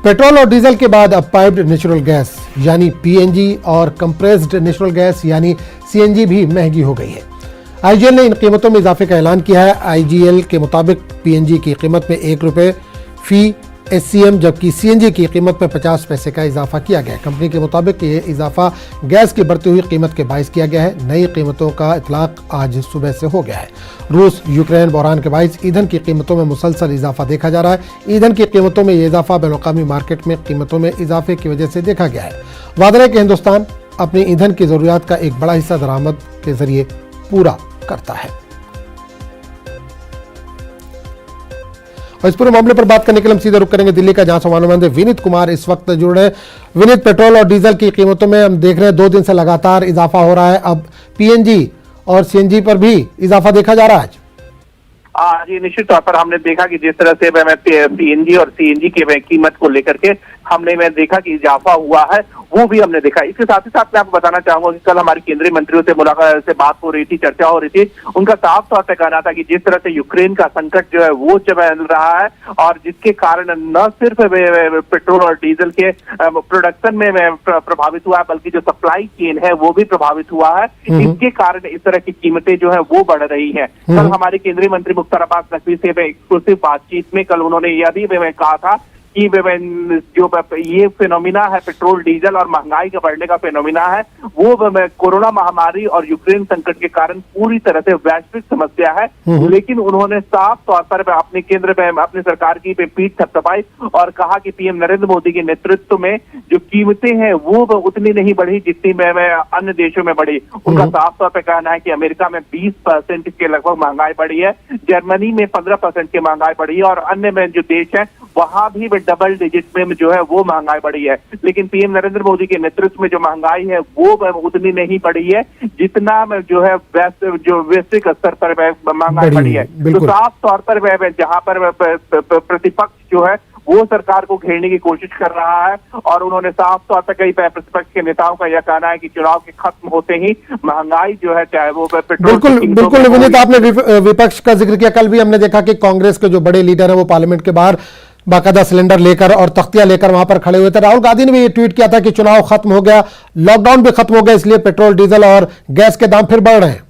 Petrol और diesel के बाद अब पाइप्ड नेचुरल गैस यानी पीएनजी और कंप्रेस्ड नेचुरल गैस यानी सीएनजी भी महंगी हो गई है। आईजीएल ने इन कीमतों में इजाफे का ऐलान किया है। आईजीएल के मुताबिक पीएनजी की कीमत में ₹1 फी एससीएम जबकि सीएनजी की कीमत में 50 पैसे का इजाफा किया गया है। कंपनी के मुताबिक ये इजाफा गैस की बढ़ती हुई कीमत के बायस किया गया है। नई कीमतों का इतलाक आज सुबह से हो गया है। रूस यूक्रेन बहरान के बायस ईंधन की कीमतों में मुसलसल इजाफा देखा जा रहा है। ईंधन की कीमतों में ये इजाफा बैनुल-अक़वामी मार्केट में कीमतों में इजाफे की वजह से देखा गया है। वादा है कि हिंदुस्तान अपनी ईंधन की जरूरियात का एक बड़ा हिस्सा दरामद के जरिए पूरा करता है। और इस पूरे मामले पर बात करने के लिए हम सीधा रुख करेंगे दिल्ली का, जहां से हमारे नुमाइंदे विनीत कुमार इस वक्त जुड़ रहे हैं। विनीत, पेट्रोल और डीजल की कीमतों में हम देख रहे हैं 2 दिन से लगातार इजाफा हो रहा है। अब पीएनजी और सीएनजी पर भी इजाफा देखा जा रहा है। जी, निश्चित तौर पर हमने देखा कि जिस तरह से पीएनजी और सीएनजी की कीमत को लेकर के हमने देखा कि इजाफा हुआ है, वो भी हमने देखा। इसके साथ ही साथ मैं आपको बताना चाहूंगा कि कल हमारे केंद्रीय मंत्रियों से मुलाकात से बात हो रही थी, चर्चा हो रही थी। उनका साफ तौर पर कहना था कि जिस तरह से यूक्रेन का संकट जो है वो चल रहा है और जिसके कारण न सिर्फ पेट्रोल और डीजल के प्रोडक्शन में प्रभावित हुआ है बल्कि जो सप्लाई चेन है वो भी प्रभावित हुआ है। इसके कारण इस तरह की कीमतें जो है वो बढ़ रही है। कल हमारे केंद्रीय मंत्री मुख्तार अब्बास नकवी से एक्सक्लूसिव बातचीत में कल उन्होंने यह भी कहा था कि जो ये फिनोमिना है पेट्रोल डीजल और महंगाई का बढ़ने का फिनोमिना है वो कोरोना महामारी और यूक्रेन संकट के कारण पूरी तरह से वैश्विक समस्या है। लेकिन उन्होंने साफ तौर पर अपने केंद्र में अपनी सरकार की पीठ थपथपाई और कहा कि पीएम नरेंद्र मोदी के नेतृत्व में जो कीमतें हैं वो उतनी नहीं बढ़ी जितनी अन्य देशों में बढ़ी। उनका साफ तौर पर कहना है कि अमेरिका में 20% के लगभग महंगाई बढ़ी है, जर्मनी में 15% की महंगाई बढ़ी है और अन्य में जो देश है वहां भी डबल डिजिट में जो है वो महंगाई बढ़ी है। लेकिन पीएम नरेंद्र मोदी के नेतृत्व में जो महंगाई है वो उतनी नहीं बढ़ी है जितना जो है वैश्विक स्तर पर महंगाई बढ़ी है। तो साफ तौर पर जहां पर प्रतिपक्ष जो है वो सरकार को घेरने की कोशिश कर रहा है और उन्होंने साफ तौर पर कई प्रतिपक्ष के नेताओं का यह कहना है कि चुनाव के खत्म होते ही महंगाई जो है चाहे वो पेट्रोल बिल्कुल विनीत, आपने विपक्ष का जिक्र किया। कल भी हमने देखा कि कांग्रेस के जो बड़े लीडर है वो पार्लियामेंट के बाहर बाकायदा सिलेंडर लेकर और तख्तियां लेकर वहां पर खड़े हुए थे। राहुल गांधी ने भी ये ट्वीट किया था कि चुनाव खत्म हो गया, लॉकडाउन भी खत्म हो गया, इसलिए पेट्रोल डीजल और गैस के दाम फिर बढ़ रहे हैं।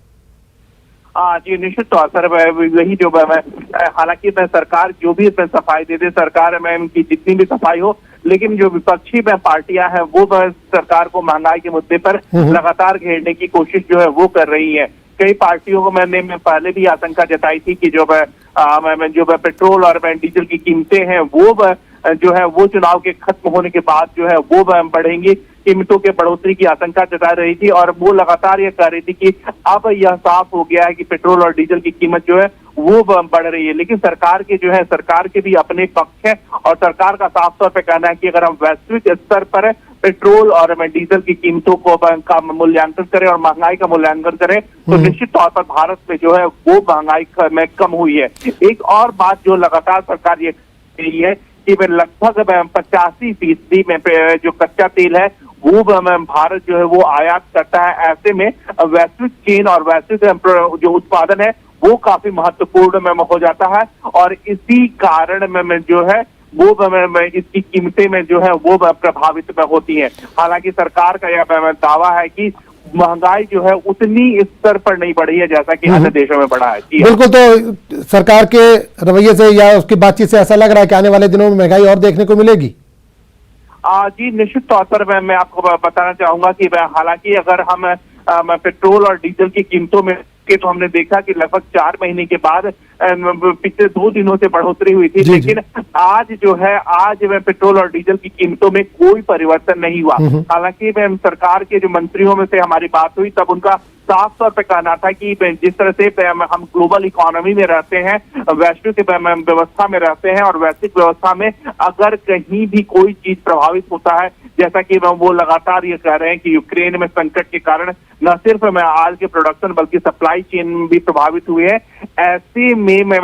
जी, निश्चित तौर पर वही जो हालांकि सरकार जो भी सफाई दे दे, सरकार में उनकी जितनी भी सफाई हो, लेकिन जो विपक्षी पार्टियां हैं वो सरकार को महंगाई के मुद्दे पर लगातार घेरने की कोशिश जो है वो कर रही है। कई पार्टियों को मैंने पहले भी आशंका जताई थी कि जो पेट्रोल और डीजल की कीमतें हैं वो जो है वो चुनाव के खत्म होने के बाद जो है वो बढ़ेंगी। कीमतों के बढ़ोतरी की आशंका जता रही थी और वो लगातार ये कह रही थी कि अब यह साफ हो गया है कि पेट्रोल और डीजल की कीमत जो है वो बढ़ रही है। लेकिन सरकार के भी अपने पक्ष है और सरकार का साफ तौर पर कहना है कि अगर हम वैश्विक स्तर पर पेट्रोल और डीजल की कीमतों को का मूल्यांकन करें और महंगाई का मूल्यांकन करें तो निश्चित तौर पर भारत में जो है वो महंगाई में कम हुई है। एक और बात जो लगातार सरकार ये कह रही है कि लगभग 85% में जो कच्चा तेल है वो भारत जो है वो आयात करता है। ऐसे में वैश्विक चेन और वैश्विक जो उत्पादन है वो काफी महत्वपूर्ण हो जाता है और इसी कारण में जो है वो इसकी कीमतें में जो है वो प्रभावित होती है। हालांकि सरकार का यह दावा है कि महंगाई जो है उतनी स्तर पर नहीं बढ़ी है जैसा कि अन्य देशों में बढ़ा है। बिल्कुल, तो सरकार के रवैये से या उसकी बातचीत से ऐसा लग रहा है कि आने वाले दिनों में महंगाई और देखने को मिलेगी। जी, निश्चित तौर पर मैं आपको बताना चाहूंगा कि हालांकि अगर हम पेट्रोल और डीजल की कीमतों में तो हमने देखा कि लगभग 4 महीने के बाद पिछले 2 दिनों से बढ़ोतरी हुई थी, लेकिन आज जो है पेट्रोल और डीजल की कीमतों में कोई परिवर्तन नहीं हुआ। हालांकि सरकार के जो मंत्रियों में से हमारी बात हुई तब उनका साफ तौर पे कहना था कि जिस तरह से हम ग्लोबल इकोनॉमी में रहते हैं, वैश्विक व्यवस्था में रहते हैं और वैश्विक व्यवस्था में अगर कहीं भी कोई चीज प्रभावित होता है, जैसा कि वो लगातार ये कह रहे हैं कि यूक्रेन में संकट के कारण न सिर्फ आज के प्रोडक्शन बल्कि सप्लाई चेन भी प्रभावित हुई है। ऐसे में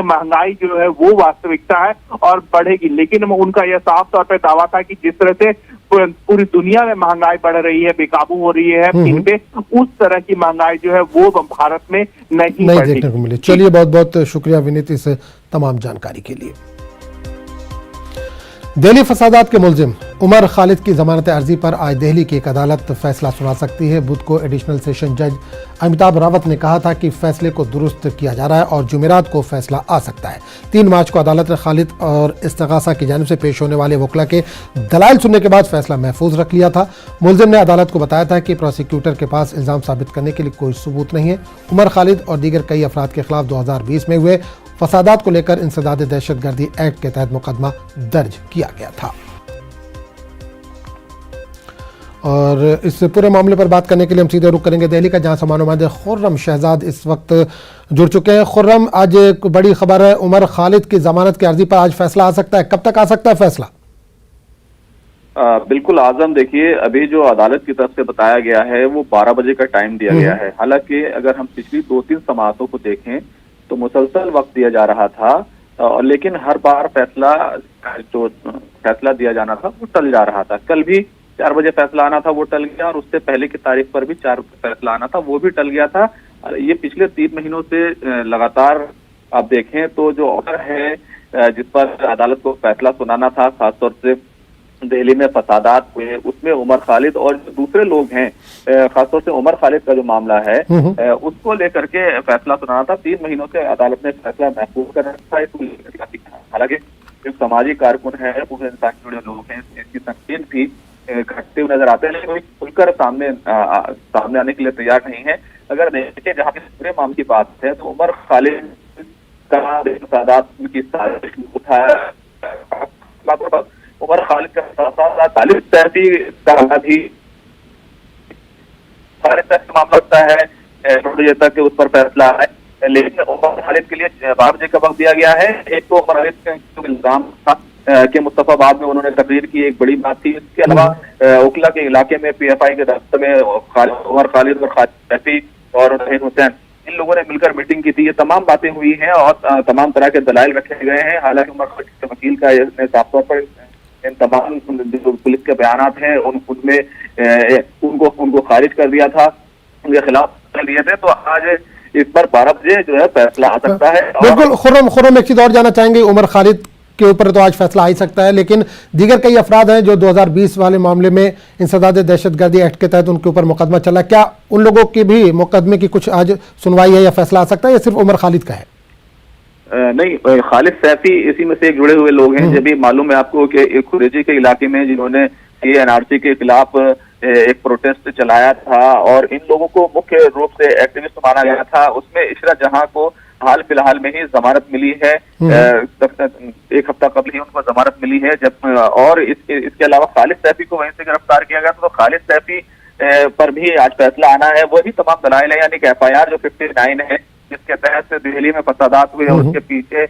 महंगाई जो है वो वास्तविकता है और बढ़ेगी। लेकिन उनका यह साफ तौर पर दावा था कि जिस तरह से पूरी दुनिया में महंगाई बढ़ रही है, बेकाबू हो रही है कीमतें, उस तरह की महंगाई जो है वो भारत में नहीं देखने को मिली। चलिए, बहुत बहुत शुक्रिया विनीत इस तमाम जानकारी के लिए। दिल्ली फसादात के मुलजिम उमर खालिद की जमानत अर्जी पर आज दिल्ली की एक अदालत फैसला सुना सकती है। बुध को एडिशनल सेशन जज अमिताभ रावत ने कहा था कि फैसले को दुरुस्त किया जा रहा है और जुमेरात को फैसला आ सकता है। 3 मार्च को अदालत ने खालिद और इस्तगासा की जानिब से पेश होने वाले वकला के दलाइल सुनने के बाद फैसला महफूज रख लिया था। मुलजिम ने अदालत को बताया था कि प्रोसिक्यूटर के पास इल्ज़ाम साबित करने के लिए कोई सबूत नहीं है। उमर खालिद और दीगर कई अफराद के खिलाफ 2020 में हुए फसादात को लेकर इंसदाद दहशतगर्दी एक्ट के तहत मुकदमा दर्ज किया गया था। और इस पूरे मामले पर बात करने के लिए हम सीधे रुख करेंगे दिल्ली का, जहां से नुमाइंदे खुर्रम शहजाद इस वक्त जुड़ चुके हैं। खुर्रम, आज एक बड़ी खबर है, उमर खालिद की जमानत की अर्जी पर आज फैसला आ सकता है। कब तक आ सकता है फैसला? बिल्कुल आजम, देखिए अभी जो अदालत की तरफ से बताया गया है वो 12 बजे का टाइम दिया गया है। हालांकि अगर हम पिछली 2-3 समाअतों को देखें तो मुसलसल वक्त दिया जा रहा था, लेकिन हर बार फैसला दिया जाना था वो टल जा रहा था। कल भी 4 बजे फैसला आना था वो टल गया, और उससे पहले की तारीख पर भी 4 बजे फैसला आना था वो भी टल गया था। ये पिछले 3 महीनों से लगातार आप देखें तो जो ऑर्डर है जिस पर अदालत को फैसला सुनाना था, खासतौर से दिल्ली में फसादात हुए, उसमें उमर खालिद और जो दूसरे लोग हैं, खासतौर से उमर खालिद का जो मामला है उसको लेकर के फैसला सुनाना था। 3 महीनों से अदालत ने फैसला महफूज कर रखा है इसको लेकर। हालांकि जो सामाजिक कारकुन है, पूरे इंसान से जुड़े लोग हैं, इसकी संकेत भी घटते हुए नजर आते हैं, लेकिन खुलकर सामने आने के लिए तैयार नहीं है। अगर देखें जहाँ पे पूरे मामले की बात है तो उमर खालिद का फसादात की साजिश उठाया, उमर खालिद का खालिद सैफी का भी मामला होता है 9 बजे तक उस पर फैसला है, लेकिन उमर खालिद के लिए 12 बजे का वक्त दिया गया है। एक तो उमर खालिद का जो इल्जाम था कि मुस्तफाबाद में उन्होंने तकरीर की, एक बड़ी बात थी। इसके अलावा ओखला के इलाके में PFI के दफ्तर में उमर खालिद और खालिद सैफी और रहीम हुसैन इन लोगों ने मिलकर मीटिंग की थी। ये तमाम बातें हुई हैं और तमाम तरह के दलाइल रखे गए हैं। हालांकि उमर खालिद के वकील का साफ तौर पर इन तमाम जो पुलिस के बयानात हैं उनमें उनको खारिज कर दिया था, उनके खिलाफ लिए थे। तो आज इस पर 12 बजे जो है फैसला आ सकता है। बिल्कुल खुर्रम, एक चीज और जानना चाहेंगे, उमर खालिद के ऊपर तो आज फैसला आ ही सकता है, लेकिन दीगर कई अफराद हैं जो 2020 वाले मामले में इंसदाद दहशतगर्दी एक्ट के तहत उनके ऊपर मुकदमा चला, क्या उन लोगों की भी मुकदमे की कुछ आज सुनवाई है या फैसला आ सकता है, या सिर्फ उमर खालिद का है? नहीं, खालिद सैफी इसी में से एक जुड़े हुए लोग हैं। जब भी मालूम है आपको कि खुरेजी के इलाके में जिन्होंने NRC के खिलाफ एक प्रोटेस्ट चलाया था और इन लोगों को मुख्य रूप से एक्टिविस्ट माना गया था, उसमें इशरा जहां को हाल फिलहाल में ही जमानत मिली है। 1 हफ्ता कबल ही उनको जमानत मिली है। जब और इसके अलावा खालिद सैफी को वहीं से गिरफ्तार किया गया था। तो खालिद सैफी पर भी आज फैसला आना है। वही तमाम दलाइल है, यानी कि FIR जो 59 है जिसके तहत दिल्ली में फसादात हुए और उसके पीछे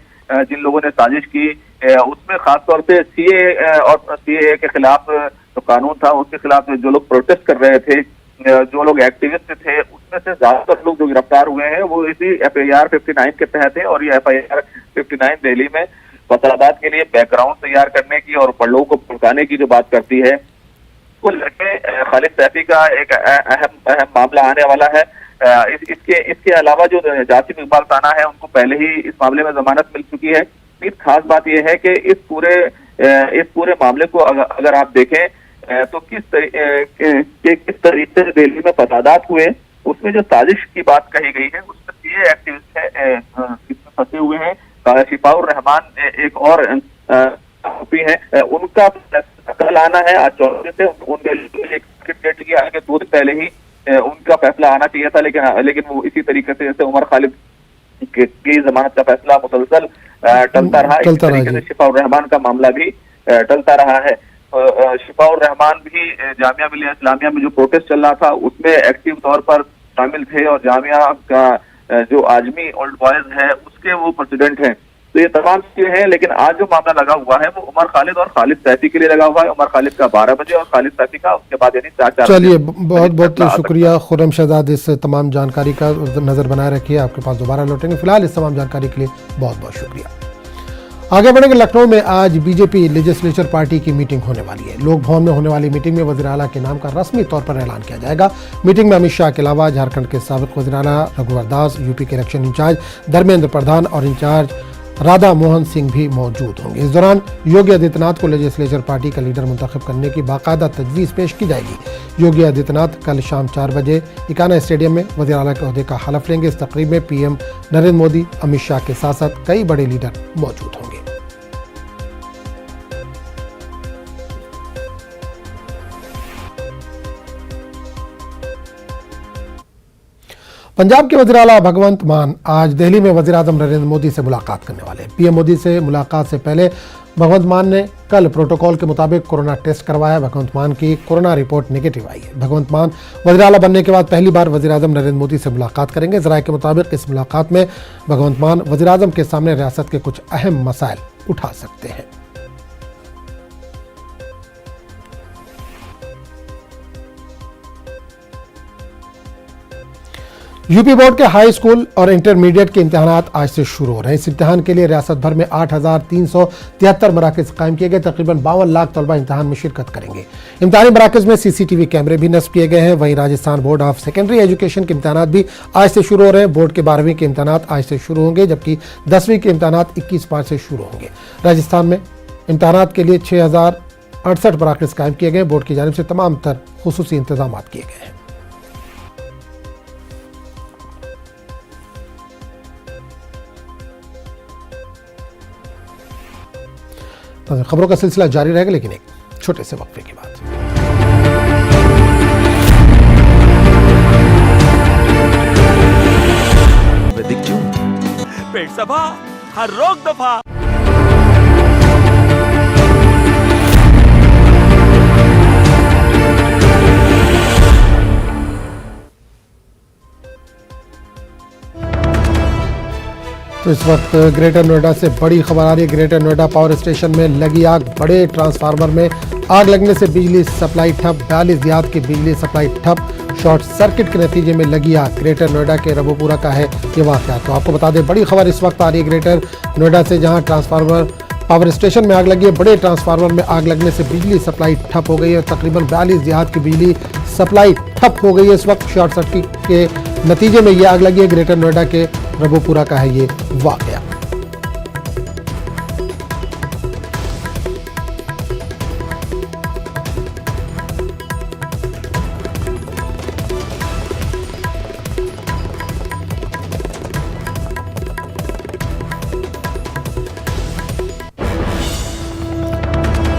जिन लोगों ने साजिश की, उसमें खासतौर से CAA के खिलाफ जो कानून था उसके खिलाफ जो लोग प्रोटेस्ट कर रहे थे, जो लोग एक्टिविस्ट थे, उसमें से ज्यादातर लोग जो गिरफ्तार हुए हैं वो इसी FIR 59 के तहत है। और ये FIR 59 दिल्ली में फसादात के लिए बैकग्राउंड तैयार करने की और लोगों को भड़काने की जो बात करती है, वो लड़के खालिद सैफी का एक अहम मामला आने वाला है। इसके अलावा जो जासिम इकबाल ताना है उनको पहले ही इस मामले में जमानत मिल चुकी है। एक खास बात यह है कि इस पूरे मामले को अगर आप देखें तो किस तरीके से दिल्ली में फसादात हुए, उसमें जो साजिश की बात कही गई है उसमें CAA एक्टिविस्ट है इसमें फंसे हुए हैं। शिफाउर रहमान एक और आरोपी है, उनका कल आना है। आज 14 से उनके डेट लिया है कि 2 दिन पहले ही उनका फैसला आना चाहिए था, लेकिन वो इसी तरीके से जैसे उमर खालिद की जमानत का फैसला मुसलसल टलता रहा, इसी तरीके से शिफाउर रहमान का मामला भी टलता रहा है। शिफाउर रहमान भी जामिया मिलिया इस्लामिया में जो प्रोटेस्ट चल रहा था उसमें एक्टिव तौर पर शामिल थे और जामिया का जो आजमी ओल्ड बॉयज है उसके वो प्रेसिडेंट हैं। तो ये तमाम चीजें हैं, लेकिन आज जो मामला लगा हुआ है वो उमर खालिद और खालिद सैफी के लिए लगा हुआ है। उमर खालिद का 12 बजे और खालिद सैफी का उसके बाद यानी 4-4। चलिए, बहुत बहुत शुक्रिया खुर्रम शहजाद, इस तमाम जानकारी का नजर बनाए रखिए। आपके पास दोबारा लौटेंगे। फिलहाल इस तमाम जानकारी के लिए बहुत बहुत शुक्रिया। आगे बढ़ेंगे। लखनऊ में आज बीजेपी लेजिस्लेचर पार्टी की मीटिंग होने वाली है। लोक भवन में होने वाली मीटिंग में वज़ीर आला के नाम का रस्मी तौर पर ऐलान किया जाएगा। मीटिंग में अमित शाह के अलावा झारखंड के साबिक वज़ीर आला रघुवर दास, यूपी के इलेक्शन इंचार्ज धर्मेंद्र प्रधान और इंचार्ज राधा मोहन सिंह भी मौजूद होंगे। इस दौरान योगी आदित्यनाथ को लेजिस्लेचर पार्टी का लीडर मुंतखब करने की बाकायदा तजवीज़ पेश की जाएगी। योगी आदित्यनाथ कल शाम 4 बजे इकाना स्टेडियम में वज़ीर आला के ओहदे का हलफ लेंगे। इस तकरीब में पीएम नरेंद्र मोदी, अमित शाह के साथ साथ कई बड़े लीडर मौजूद होंगे। पंजाब के वज़ीर आला भगवंत मान आज दिल्ली में वज़ीर आज़म नरेंद्र मोदी से मुलाकात करने वाले हैं। पीएम मोदी से मुलाकात से पहले भगवंत मान ने कल प्रोटोकॉल के मुताबिक कोरोना टेस्ट करवाया। भगवंत मान की कोरोना रिपोर्ट नेगेटिव आई है। भगवंत मान वज़ीर आला बनने के बाद पहली बार वज़ीर आज़म नरेंद्र मोदी से मुलाकात करेंगे। ज़राए के मुताबिक इस मुलाकात में भगवंत मान वज़ीर आज़म के सामने रियासत के कुछ अहम मसाइल उठा सकते हैं। यूपी बोर्ड के हाई स्कूल और इंटरमीडिएट के इम्तिहानात आज से शुरू हो रहे हैं। इस इम्तिहान के लिए रियासत भर में 8,373 मराकज़ कायम किए गए। तकरीबन 52 लाख तलबा इम्तिहान में शिरकत करेंगे। इम्तिहानी मराकज़ में CCTV कैमरे भी नस्ब किए गए हैं। वहीं Rajasthan board of secondary education के इम्तिहानात भी आज से शुरू हो रहे हैं। बोर्ड के 12वीं के इम्तिहानात आज से शुरू होंगे, जबकि 10वीं के इम्तिहानात 21 मार्च से शुरू होंगे। राजस्थान में इम्तिहानात के लिए 6,068 मराकज़ कायम किए गए। बोर्ड की जानिब से तमाम तर खुसूसी इंतजाम किए गए हैं। खबरों का सिलसिला जारी रहेगा, लेकिन एक छोटे से वक्फे के बाद। पेट सफा, हर रोग दफा। तो इस वक्त ग्रेटर नोएडा से बड़ी खबर आ रही है। ग्रेटर नोएडा पावर स्टेशन में लगी आग। बड़े ट्रांसफार्मर में आग लगने से बिजली सप्लाई ठप। 42 देहात की बिजली सप्लाई ठप। शॉर्ट सर्किट के नतीजे में लगी आग। ग्रेटर नोएडा के रबोपुरा का है ये वाक़या। तो आपको बता दें, बड़ी खबर इस वक्त आ रही है ग्रेटर नोएडा से, जहां ट्रांसफार्मर पावर स्टेशन में आग लगी है। बड़े ट्रांसफार्मर में आग लगने से बिजली सप्लाई ठप हो गई है। तकरीबन 42 देहात की बिजली सप्लाई ठप हो गई है। इस वक्त शॉर्ट सर्किट के नतीजे में ये आग लगी है। ग्रेटर नोएडा के रबोपुरा का है ये वाक़या।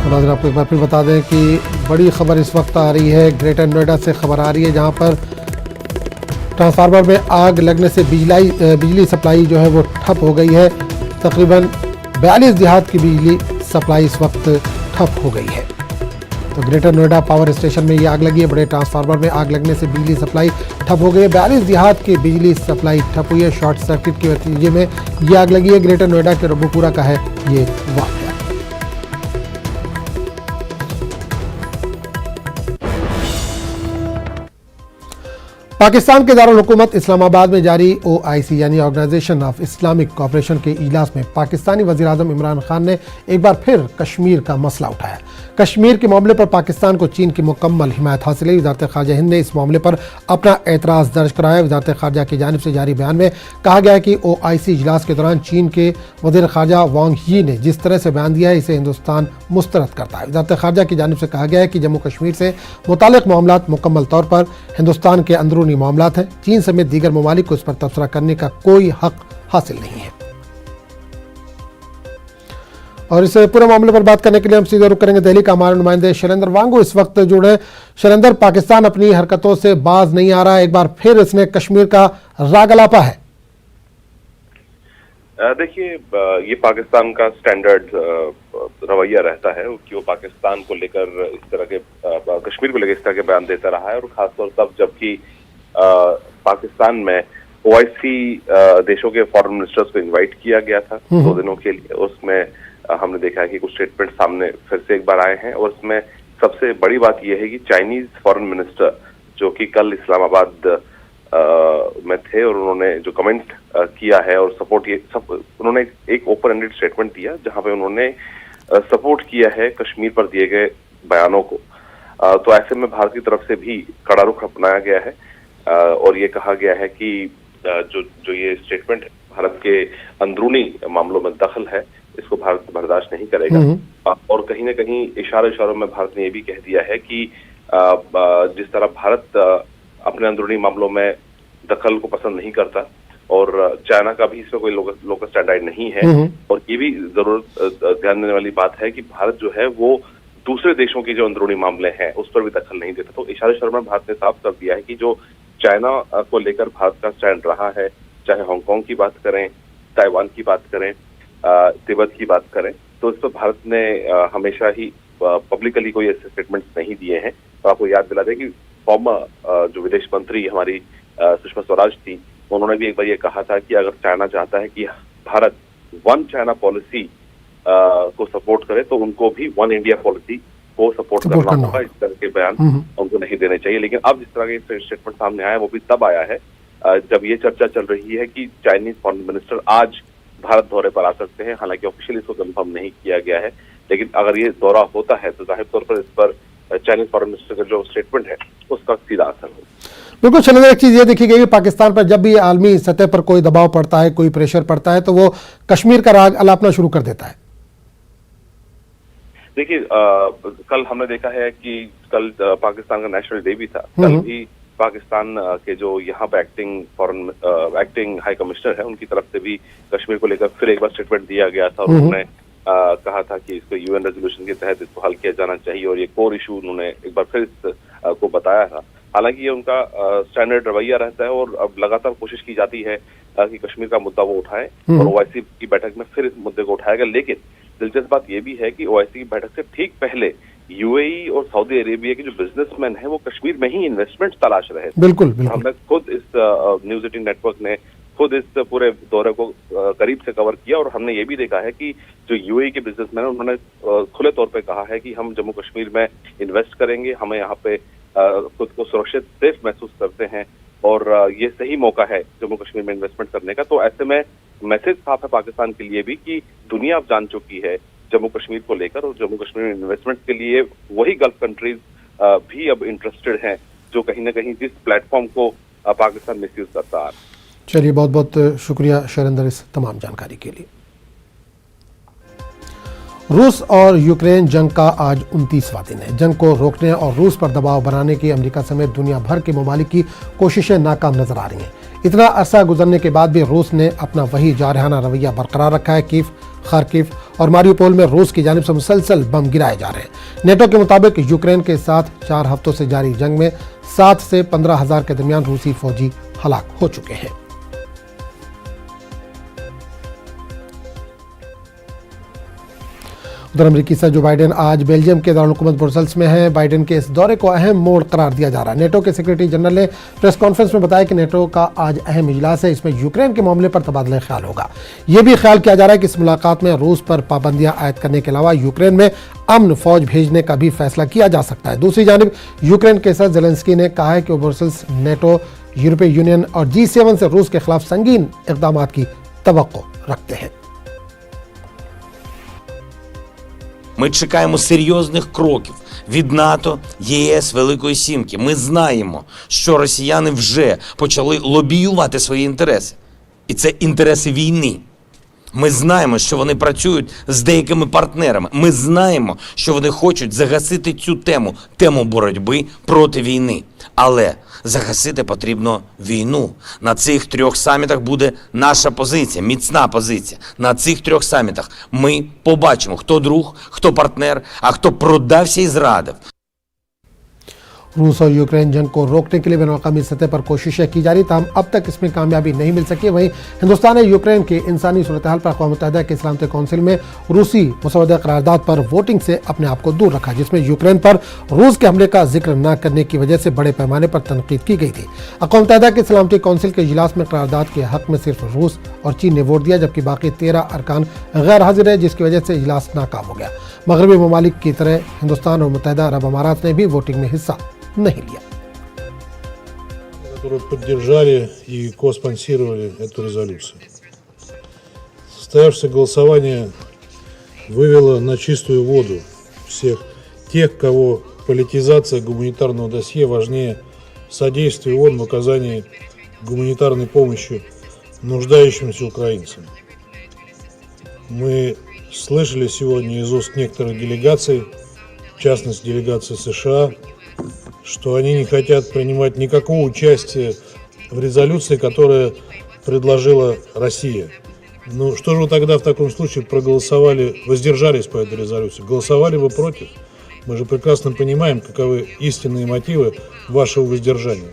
नाज़रीन, आपको एक बार फिर बता दें कि बड़ी खबर इस वक्त आ रही है। ग्रेटर नोएडा से खबर आ रही है, जहां पर ट्रांसफार्मर में आग लगने से बिजली सप्लाई जो है वो ठप हो गई है। तकरीबन 42 देहात की बिजली सप्लाई इस वक्त ठप हो गई है। तो ग्रेटर नोएडा पावर स्टेशन में ये आग लगी है। बड़े ट्रांसफार्मर में आग लगने से बिजली सप्लाई ठप हो गई है। 42 देहात की बिजली सप्लाई ठप हुई है। शॉर्ट सर्किट के नतीजे में ये आग लगी है। ग्रेटर नोएडा के रबोपुरा का है ये वाक़या। पाकिस्तान के दारुल हुकूमत इस्लामाबाद में जारी OIC यानी ऑर्गेनाइजेशन ऑफ इस्लामिक कोऑपरेशन के इजलास में पाकिस्तानी वज़ीर आज़म इमरान खान ने एक बार फिर कश्मीर का मसला उठाया। कश्मीर के मामले पर पाकिस्तान को चीन की मुकम्मल हिमायत हासिल है। वज़ारत ख़ारजा हिंद ने इस मामले पर अपना एतराज़ दर्ज कराया। वज़ारत ख़ारजा की जानिब से जारी बयान में कहा गया है कि OIC इजलास के दौरान चीन के वज़ीर ख़ारजा वांग यी ने जिस तरह से बयान दिया है, इसे हिंदुस्तान मुस्तरद करता है। वज़ारत ख़ारजा की जानिब से कहा गया है कि जम्मू कश्मीर से मुताल्लिक़ मामलात मुकम्मल तौर पर हिंदुस्तान के अंदरूनी मामलात हैं। चीन समेत दीगर ममालिक को इस पर तबसरा करने का कोई हक हासिल नहीं है। और इस पूरे मामले पर बात करने के लिए हम सीधे रुख करेंगे दिल्ली का हमारे नुमाइंदे शैलेंद्र वांगू इस वक्त जुड़े। शैलेंद्र, पाकिस्तान अपनी हरकतों से बाज नहीं आ रहा है। एक बार फिर इसने कश्मीर का राग अलापा है। देखिए, ये पाकिस्तान का स्टैंडर्ड रवैया रहता है कि वो पाकिस्तान को लेकर इस तरह के कश्मीर को लेकर इस तरह के बयान देता रहा है। और खासतौर तब जबकि पाकिस्तान में OIC देशों के फॉरेन मिनिस्टर्स को इनवाइट किया गया था 2 दिनों के लिए। उसमें हमने देखा है कि कुछ स्टेटमेंट सामने फिर से एक बार आए हैं। और उसमें सबसे बड़ी बात यह है कि चाइनीज फॉरेन मिनिस्टर जो कि कल इस्लामाबाद में थे और उन्होंने जो कमेंट किया है और सपोर्ट उन्होंने एक ओपन एंडेड स्टेटमेंट दिया जहां पे उन्होंने सपोर्ट किया है कश्मीर पर दिए गए बयानों को। तो ऐसे में भारत की तरफ से भी कड़ा रुख अपनाया गया है और ये कहा गया है कि जो ये स्टेटमेंट है भारत के अंदरूनी मामलों में दखल है, इसको भारत बर्दाश्त नहीं करेगा। और कहीं ना कहीं इशारों में भारत ने ये भी कह दिया है कि जिस तरह भारत अपने अंदरूनी मामलों में दखल को पसंद नहीं करता और चाइना का भी इसमें कोई लोकल स्टैंडर्ड नहीं है, और ये भी जरूर ध्यान देने वाली बात है कि भारत जो है वो दूसरे देशों के जो अंदरूनी मामले हैं उस पर भी दखल नहीं देता। तो इशारों में भारत ने साफ कर दिया है कि जो चाइना को लेकर भारत का स्टैंड रहा है, चाहे हांगकांग की बात करें, ताइवान की बात करें, तिब्बत की बात करें, तो इस पर भारत ने हमेशा ही पब्लिकली कोई ऐसे स्टेटमेंट्स नहीं दिए हैं। तो आपको याद दिला दें कि फॉर्मर जो विदेश मंत्री हमारी सुषमा स्वराज थी, उन्होंने भी एक बार ये कहा था कि अगर चाइना चाहता है कि भारत वन चाइना पॉलिसी को सपोर्ट करे तो उनको भी वन इंडिया पॉलिसी को सपोर्ट करना होगा। इस तरह के बयान उनको नहीं देने चाहिए। लेकिन अब जिस तरह के स्टेटमेंट सामने आया वो भी तब आया है जब ये चर्चा चल रही है कि चाइनीज फॉरेन मिनिस्टर आज भारत दौरे पर आ सकते हैं। हालांकि ऑफिशियली इसको कंफर्म नहीं किया गया है, लेकिन अगर ये दौरा होता है तो जाहिर तौर पर इस पर चाइनीज फॉरेन मिनिस्टर का जो स्टेटमेंट है उसका सीधा असर होगा। बिल्कुल शैलेंद्र, एक चीज ये देखी गई पाकिस्तान पर जब भी आलमी सतह पर कोई दबाव पड़ता है, कोई प्रेशर पड़ता है, तो वो कश्मीर का राग अलापना शुरू कर देता है। देखिए कल हमने देखा है कि कल पाकिस्तान का नेशनल डे भी था। कल भी पाकिस्तान के जो यहाँ पे एक्टिंग हाई कमिश्नर है उनकी तरफ से भी कश्मीर को लेकर फिर एक बार स्टेटमेंट दिया गया था और उन्होंने कहा था कि इसको यूएन रेजोल्यूशन के तहत इसको हल किया जाना चाहिए और ये कोर इशू उन्होंने एक बार फिर को बताया था। हालांकि ये उनका स्टैंडर्ड रवैया रहता है और अब लगातार कोशिश की जाती है कि कश्मीर का मुद्दा वो उठाए और ओआईसी की बैठक में फिर इस मुद्दे को उठाएगा। लेकिन दिलचस्प बात ये भी है कि ओआईसी की बैठक से ठीक पहले यूएई और सऊदी अरेबिया के जो बिजनेसमैन है वो कश्मीर में ही इन्वेस्टमेंट तलाश रहे थे। बिल्कुल। हमने खुद इस न्यूज 18 नेटवर्क ने खुद इस पूरे दौरे को करीब से कवर किया और हमने ये भी देखा है कि जो यूएई के बिजनेसमैन है उन्होंने खुले तौर पे कहा है कि हम जम्मू कश्मीर में इन्वेस्ट करेंगे, हमें यहाँ पे खुद को सुरक्षित सेफ महसूस करते हैं और ये सही मौका है जम्मू कश्मीर में इन्वेस्टमेंट करने का। तो ऐसे में मैसेज साफ है पाकिस्तान के लिए भी कि दुनिया अब जान चुकी है जम्मू कश्मीर को लेकर और जम्मू कश्मीर में इन्वेस्टमेंट के लिए वही गल्फ कंट्रीज भी अब इंटरेस्टेड हैं जो कहीं ना कहीं जिस प्लेटफॉर्म को पाकिस्तान मिसयूज करता आ रहा है। चलिए, बहुत बहुत शुक्रिया शैलेंद्र इस तमाम जानकारी के लिए। रूस और यूक्रेन जंग का आज 29वां दिन है। जंग को रोकने और रूस पर दबाव बनाने की अमेरिका समेत दुनिया भर के ममालिक की कोशिशें नाकाम नजर आ रही हैं। इतना अरसा गुजरने के बाद भी रूस ने अपना वही जारहाना रवैया बरकरार रखा है। कीव, खार्किव और मारियोपोल में रूस की जानिब से मुसलसल बम गिराए जा रहे हैं। नेटो के मुताबिक यूक्रेन के साथ 4 हफ्तों से जारी जंग में 7 से 15,000 के दरमियान रूसी फौजी हलाक हो चुके हैं। उधर अमेरिकी सदर जो बाइडेन आज बेल्जियम के दारुल-हुकूमत ब्रुसेल्स में हैं। बाइडेन के इस दौरे को अहम मोड़ करार दिया जा रहा है। नेटो के सेक्रेटरी जनरल ने प्रेस कॉन्फ्रेंस में बताया कि नेटो का आज अहम इजलास है, इसमें यूक्रेन के मामले पर तबादला ख्याल होगा। ये भी ख्याल किया जा रहा है कि इस मुलाकात में रूस पर पाबंदियां आयद करने के अलावा यूक्रेन में अमन फौज भेजने का भी फैसला किया जा सकता है। दूसरी जानिब यूक्रेन के सदर ज़ेलेंस्की ने कहा है कि ब्रुसेल्स नेटो, यूरोपीय यूनियन और G7 से रूस के खिलाफ संगीन इकदाम की तवक्को रखते हैं। Ми чекаємо серйозних кроків від НАТО, ЄС, Великої Сімки. Ми знаємо, що росіяни вже почали лобіювати свої інтереси. І це інтереси війни. Ми знаємо, що вони працюють з деякими партнерами. Ми знаємо, що вони хочуть загасити цю тему, тему боротьби проти війни. Але загасити потрібно війну. На цих 3 самітах буде наша позиція, міцна позиція. На цих 3 самітах ми побачимо, хто друг, хто партнер, а хто продався і зрадив. रूस और यूक्रेन जंग को रोकने के लिए बैनुल-अक़वामी सतह पर कोशिशें की जा रही, ताहम अब तक इसमें कामयाबी नहीं मिल सकी। वहीं हिंदुस्तान ने यूक्रेन के इंसानी सूरत हाल पर अक़वाम मुत्तहिदा के सलामती कौंसिल में रूसी मुसवदा करारदाद पर वोटिंग से अपने आप को दूर रखा, जिसमें यूक्रेन पर रूस के हमले का जिक्र न करने की वजह से बड़े पैमाने पर तनकीद की गई थी। अक़वाम मुत्तहिदा के सलामती कौंसिल के इजलास में करारदाद के हक में सिर्फ रूस और चीन ने वोट दिया, जबकि बाकी 13 अरकान गैर हाजिर है, जिसकी वजह से इजलास नाकाम हो गया। मगरबी ममालिक की तरह हिंदुस्तान और मुत्तहिदा अरब अमारात ने भी वोटिंग में हिस्सा नहीं लिया। Которые поддержали и коспонсировали эту резолюцию. Состоявшееся голосование вывело на чистую воду всех тех, кого политизация гуманитарного досье важнее содействия ООН в оказании гуманитарной помощи нуждающимся украинцам. Мы слышали сегодня из уст некоторых делегаций, в частности делегации США, что они не хотят принимать никакого участия в резолюции, которая предложила Россия. Ну что же вы тогда в таком случае проголосовали, воздержались по этой резолюции? Голосовали вы против? Мы же прекрасно понимаем, каковы истинные мотивы вашего воздержания.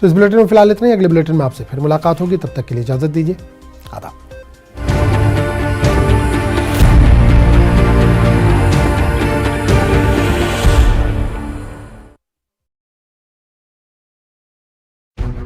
तो इस बुलेटिन में फिलहाल इतना ही। अगले बुलेटिन में आपसे फिर मुलाकात होगी, तब तक के लिए इजाजत दीजिए। आदाब।